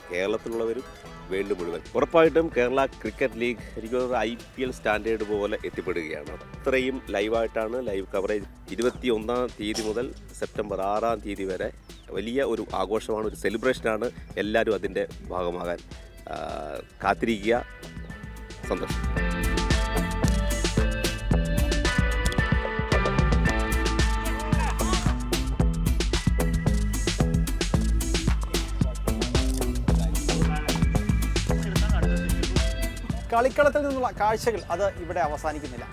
കേരളത്തിലുള്ളവരും വേൾഡ് മുഴുവൻ. ഉറപ്പായിട്ടും കേരള ക്രിക്കറ്റ് ലീഗ് എനിക്ക് തോന്നുന്നത് IPL സ്റ്റാൻഡേർഡ് പോലെ എത്തിപ്പെടുകയാണ്. അത്രയും ലൈവായിട്ടാണ് ലൈവ് കവറേജ്. 21-ാം തീയതി മുതൽ സെപ്റ്റംബർ 6-ാം തീയതി വരെ വലിയ ഒരു ആഘോഷമാണ്, ഒരു സെലിബ്രേഷനാണ്. എല്ലാവരും അതിൻ്റെ ഭാഗമാകാൻ കാത്തിരിക്കുക. സന്തോഷം. കളിക്കളത്തിൽ നിന്നുള്ള കാഴ്ചകൾ അത് ഇവിടെ അവസാനിക്കുന്നില്ല.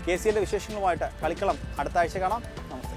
KCLന്റെ വിശേഷങ്ങളുമായിട്ട് കളിക്കളം അടുത്ത ആഴ്ച കാണാം. നമസ്തേ.